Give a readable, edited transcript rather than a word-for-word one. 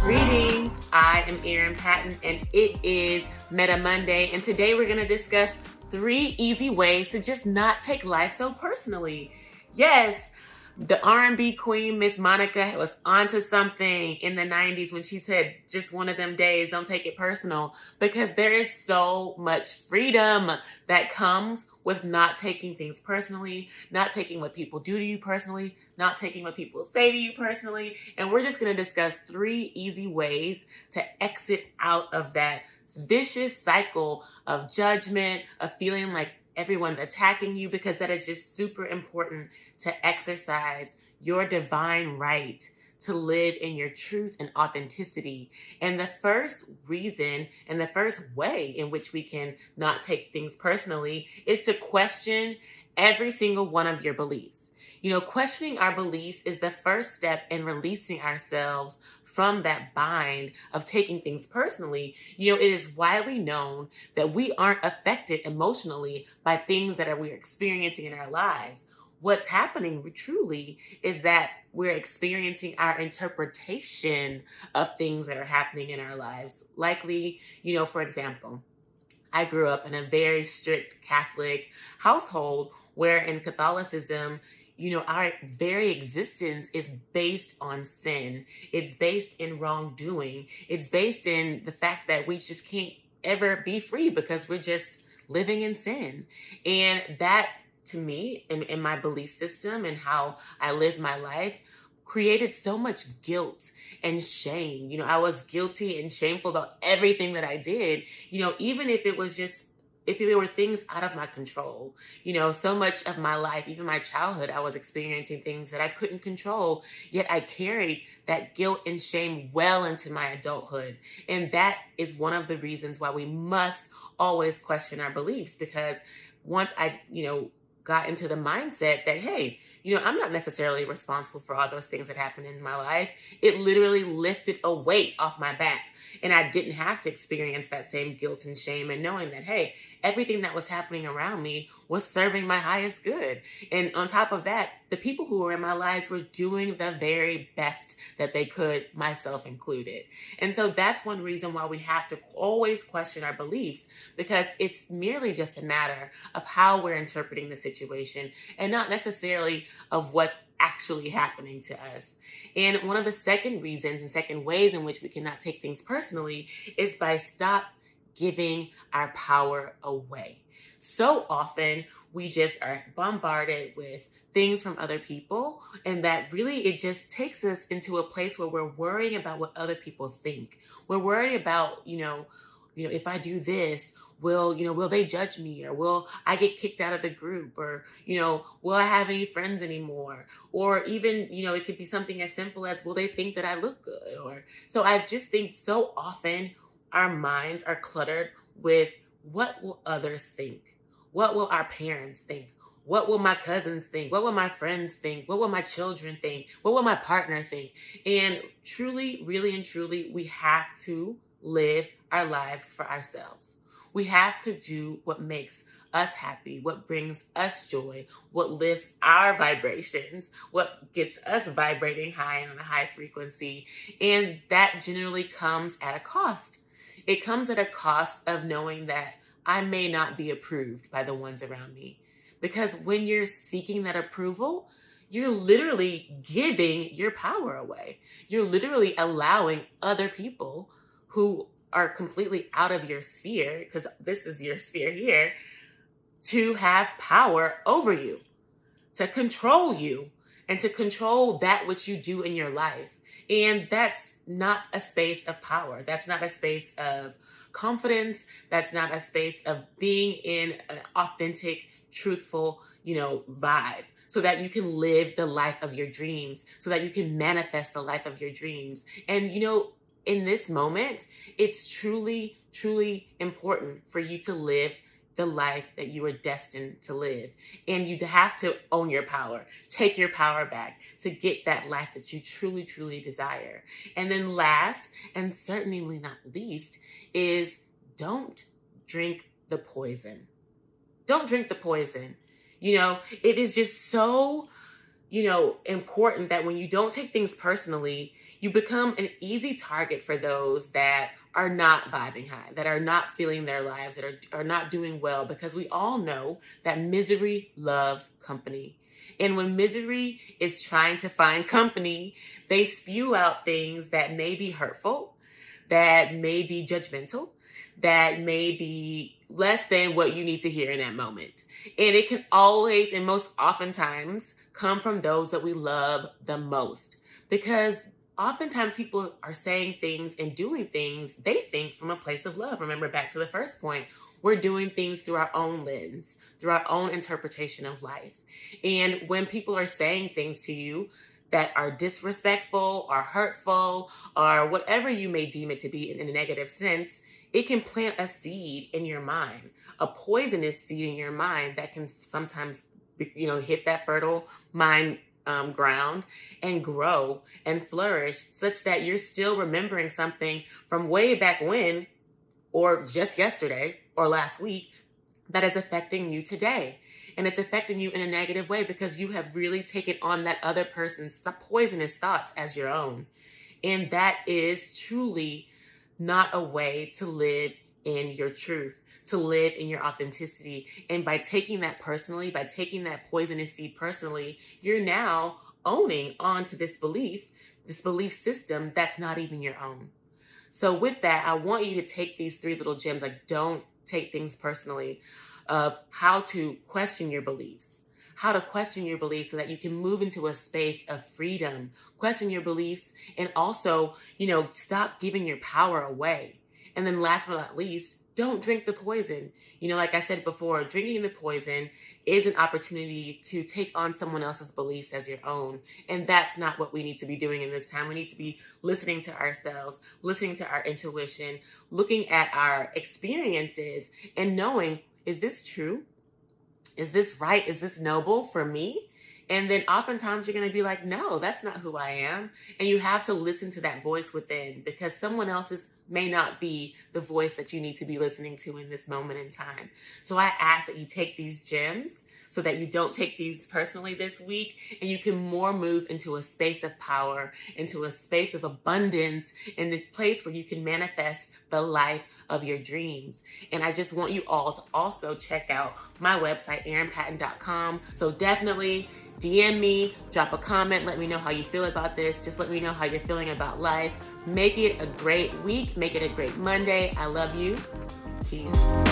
Greetings, I am Erin Patten and it is Meta Monday, and today we're going to discuss 3 easy ways to just not take life so personally. Yes, the R&B Queen, Miss Monica, was onto something in the 90s when she said, just one of them days, don't take it personal, because there is so much freedom that comes with not taking things personally, not taking what people do to you personally, not taking what people say to you personally. And we're just going to discuss 3 easy ways to exit out of that vicious cycle of judgment, of feeling like everyone's attacking you, because that is just super important to exercise your divine right to live in your truth and authenticity. And the first reason and the first way in which we can not take things personally is to question every single one of your beliefs. You know, questioning our beliefs is the first step in releasing ourselves from that bind of taking things personally. You know, it is widely known that we aren't affected emotionally by things that we're experiencing in our lives. What's happening truly is that we're experiencing our interpretation of things that are happening in our lives. Likely, you know, for example, I grew up in a very strict Catholic household where in Catholicism, you know, our very existence is based on sin. It's based in wrongdoing. It's based in the fact that we just can't ever be free because we're just living in sin. And that, to me, in my belief system and how I lived my life, created so much guilt and shame. You know, I was guilty and shameful about everything that I did, you know, even if it were things out of my control. You know, so much of my life, even my childhood, I was experiencing things that I couldn't control, yet I carried that guilt and shame well into my adulthood. And that is one of the reasons why we must always question our beliefs, because once I, got into the mindset that, hey, I'm not necessarily responsible for all those things that happened in my life, it literally lifted a weight off my back. And I didn't have to experience that same guilt and shame, and knowing that, hey, everything that was happening around me was serving my highest good. And on top of that, the people who were in my lives were doing the very best that they could, myself included. And so that's one reason why we have to always question our beliefs, because it's merely just a matter of how we're interpreting the situation and not necessarily of what's actually happening to us. And one of the second reasons and second ways in which we cannot take things personally is by stop giving our power away. So often we just are bombarded with things from other people, and that really it just takes us into a place where we're worrying about what other people think. We're worried about, if I do this, will they judge me, or will I get kicked out of the group, or, will I have any friends anymore? Or even, it could be something as simple as, will they think that I look good? Or, so I just think so often our minds are cluttered with, what will others think? What will our parents think? What will my cousins think? What will my friends think? What will my children think? What will my partner think? And truly, really and truly, we have to live our lives for ourselves. We have to do what makes us happy, what brings us joy, what lifts our vibrations, what gets us vibrating high and on a high frequency. And that generally comes at a cost. It comes at a cost of knowing that I may not be approved by the ones around me. Because when you're seeking that approval, you're literally giving your power away. You're literally allowing other people who are completely out of your sphere, because this is your sphere here, to have power over you, to control you, and to control that which you do in your life. And that's not a space of power. That's not a space of confidence. That's not a space of being in an authentic, truthful, vibe, so that you can live the life of your dreams, so that you can manifest the life of your dreams. And, in this moment, it's truly, truly important for you to live the life that you are destined to live. And you have to own your power, take your power back to get that life that you truly, truly desire. And then last, and certainly not least, is don't drink the poison. Don't drink the poison. It is just so, important that when you don't take things personally, you become an easy target for those that are not vibing high, that are not feeling their lives, that are not doing well, because we all know that misery loves company. And when misery is trying to find company, they spew out things that may be hurtful, that may be judgmental, that may be less than what you need to hear in that moment. And it can always, and most oftentimes, come from those that we love the most. Because oftentimes people are saying things and doing things they think from a place of love. Remember, back to the first point, we're doing things through our own lens, through our own interpretation of life. And when people are saying things to you that are disrespectful or hurtful or whatever you may deem it to be in a negative sense, it can plant a seed in your mind, a poisonous seed in your mind that can sometimes, hit that fertile mind ground and grow and flourish, such that you're still remembering something from way back when, or just yesterday or last week, that is affecting you today. And it's affecting you in a negative way because you have really taken on that other person's poisonous thoughts as your own. And that is truly not a way to live in your truth, to live in your authenticity. And by taking that personally, by taking that poisonous seed personally, you're now owning onto this belief system that's not even your own. So with that, I want you to take these 3 little gems, like don't take things personally, of how to question your beliefs, so that you can move into a space of freedom, question your beliefs, and also, stop giving your power away. And then last but not least, don't drink the poison. Like I said before, drinking the poison is an opportunity to take on someone else's beliefs as your own. And that's not what we need to be doing in this time. We need to be listening to ourselves, listening to our intuition, looking at our experiences and knowing, is this true? Is this right? Is this noble for me? And then oftentimes you're going to be like, no, that's not who I am. And you have to listen to that voice within, because someone else's may not be the voice that you need to be listening to in this moment in time. So I ask that you take these gems so that you don't take these personally this week, and you can more move into a space of power, into a space of abundance, in the place where you can manifest the life of your dreams. And I just want you all to also check out my website, erinpatten.com. So definitely DM me, drop a comment, let me know how you feel about this. Just let me know how you're feeling about life. Make it a great week. Make it a great Monday. I love you. Peace.